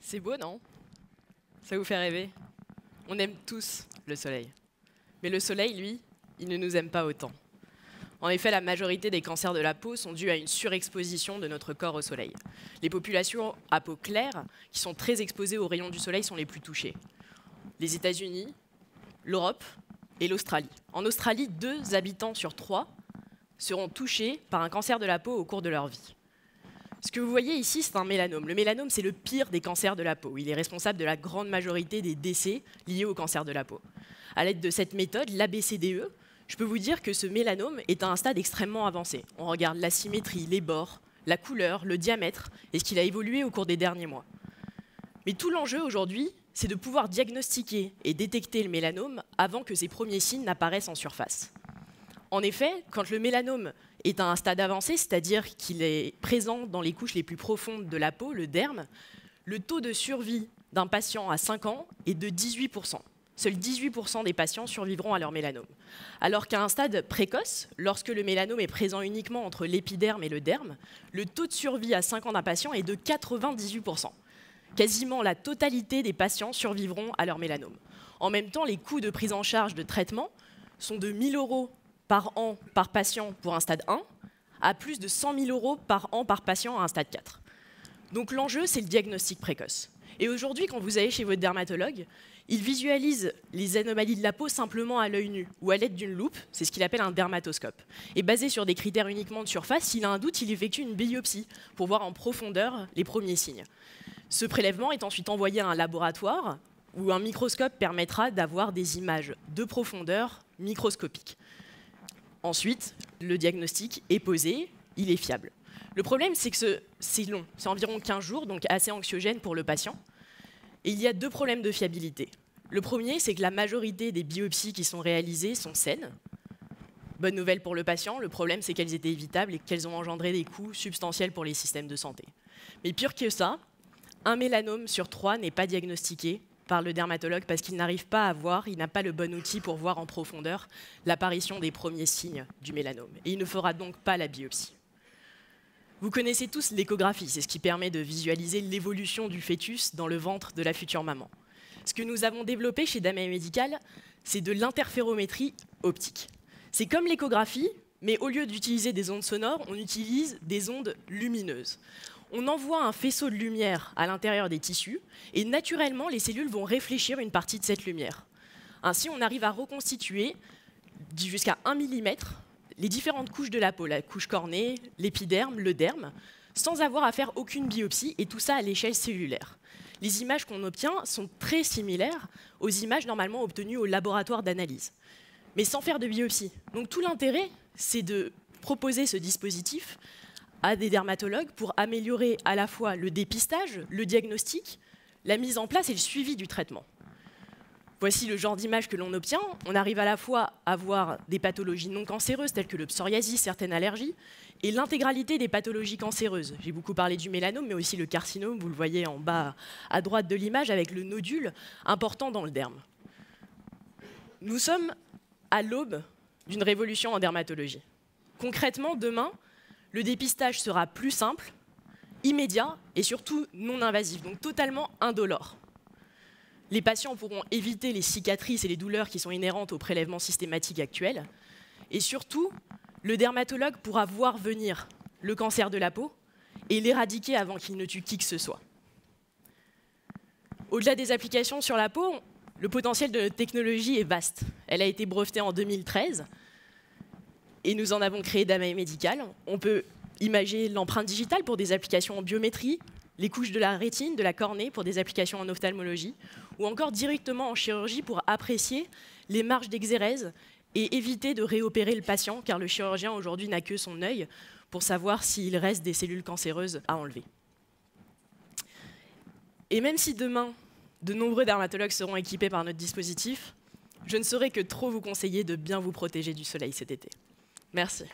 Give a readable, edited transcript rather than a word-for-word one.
C'est beau, non? Ça vous fait rêver? On aime tous le soleil. Mais le soleil, lui, il ne nous aime pas autant. En effet, la majorité des cancers de la peau sont dus à une surexposition de notre corps au soleil. Les populations à peau claire, qui sont très exposées aux rayons du soleil, sont les plus touchées. Les États-Unis, l'Europe et l'Australie. En Australie, 2 habitants sur 3 seront touchés par un cancer de la peau au cours de leur vie. Ce que vous voyez ici, c'est un mélanome. Le mélanome, c'est le pire des cancers de la peau. Il est responsable de la grande majorité des décès liés au cancer de la peau. À l'aide de cette méthode, l'ABCDE, je peux vous dire que ce mélanome est à un stade extrêmement avancé. On regarde la symétrie, les bords, la couleur, le diamètre et ce qu'il a évolué au cours des derniers mois. Mais tout l'enjeu aujourd'hui, c'est de pouvoir diagnostiquer et détecter le mélanome avant que ses premiers signes n'apparaissent en surface. En effet, quand le mélanome est à un stade avancé, c'est-à-dire qu'il est présent dans les couches les plus profondes de la peau, le derme, le taux de survie d'un patient à 5 ans est de 18%. Seuls 18% des patients survivront à leur mélanome. Alors qu'à un stade précoce, lorsque le mélanome est présent uniquement entre l'épiderme et le derme, le taux de survie à 5 ans d'un patient est de 98%. Quasiment la totalité des patients survivront à leur mélanome. En même temps, les coûts de prise en charge de traitement sont de 1 000 € par an par patient pour un stade 1 à plus de 100 000 € par an par patient à un stade 4. Donc l'enjeu, c'est le diagnostic précoce. Et aujourd'hui, quand vous allez chez votre dermatologue, il visualise les anomalies de la peau simplement à l'œil nu ou à l'aide d'une loupe, c'est ce qu'il appelle un dermatoscope. Et basé sur des critères uniquement de surface, s'il a un doute, il effectue une biopsie pour voir en profondeur les premiers signes. Ce prélèvement est ensuite envoyé à un laboratoire où un microscope permettra d'avoir des images de profondeur microscopiques. Ensuite, le diagnostic est posé, il est fiable. Le problème, c'est que c'est long, c'est environ 15 jours, donc assez anxiogène pour le patient. Et il y a 2 problèmes de fiabilité. Le premier, c'est que la majorité des biopsies qui sont réalisées sont saines. Bonne nouvelle pour le patient, le problème, c'est qu'elles étaient évitables et qu'elles ont engendré des coûts substantiels pour les systèmes de santé. Mais pire que ça, un mélanome sur 3 n'est pas diagnostiqué par le dermatologue parce qu'il n'arrive pas à voir, il n'a pas le bon outil pour voir en profondeur l'apparition des premiers signes du mélanome. Et il ne fera donc pas la biopsie. Vous connaissez tous l'échographie, c'est ce qui permet de visualiser l'évolution du fœtus dans le ventre de la future maman. Ce que nous avons développé chez Damae Medical, c'est de l'interférométrie optique. C'est comme l'échographie, mais au lieu d'utiliser des ondes sonores, on utilise des ondes lumineuses. On envoie un faisceau de lumière à l'intérieur des tissus et naturellement, les cellules vont réfléchir une partie de cette lumière. Ainsi, on arrive à reconstituer jusqu'à 1 mm les différentes couches de la peau, la couche cornée, l'épiderme, le derme, sans avoir à faire aucune biopsie et tout ça à l'échelle cellulaire. Les images qu'on obtient sont très similaires aux images normalement obtenues au laboratoire d'analyse, mais sans faire de biopsie. Donc tout l'intérêt, c'est de proposer ce dispositif à des dermatologues pour améliorer à la fois le dépistage, le diagnostic, la mise en place et le suivi du traitement. Voici le genre d'image que l'on obtient. On arrive à la fois à voir des pathologies non cancéreuses telles que le psoriasis, certaines allergies, et l'intégralité des pathologies cancéreuses. J'ai beaucoup parlé du mélanome, mais aussi le carcinome, vous le voyez en bas à droite de l'image, avec le nodule important dans le derme. Nous sommes à l'aube d'une révolution en dermatologie. Concrètement, demain, le dépistage sera plus simple, immédiat et surtout non invasif, donc totalement indolore. Les patients pourront éviter les cicatrices et les douleurs qui sont inhérentes au prélèvement systématique actuel. Et surtout, le dermatologue pourra voir venir le cancer de la peau et l'éradiquer avant qu'il ne tue qui que ce soit. Au-delà des applications sur la peau, le potentiel de notre technologie est vaste. Elle a été brevetée en 2013 et nous en avons créé Damae Medical. On peut imager l'empreinte digitale pour des applications en biométrie, les couches de la rétine, de la cornée pour des applications en ophtalmologie, ou encore directement en chirurgie pour apprécier les marges d'exérèse et éviter de réopérer le patient, car le chirurgien aujourd'hui n'a que son œil pour savoir s'il reste des cellules cancéreuses à enlever. Et même si demain, de nombreux dermatologues seront équipés par notre dispositif, je ne saurais que trop vous conseiller de bien vous protéger du soleil cet été. Merci.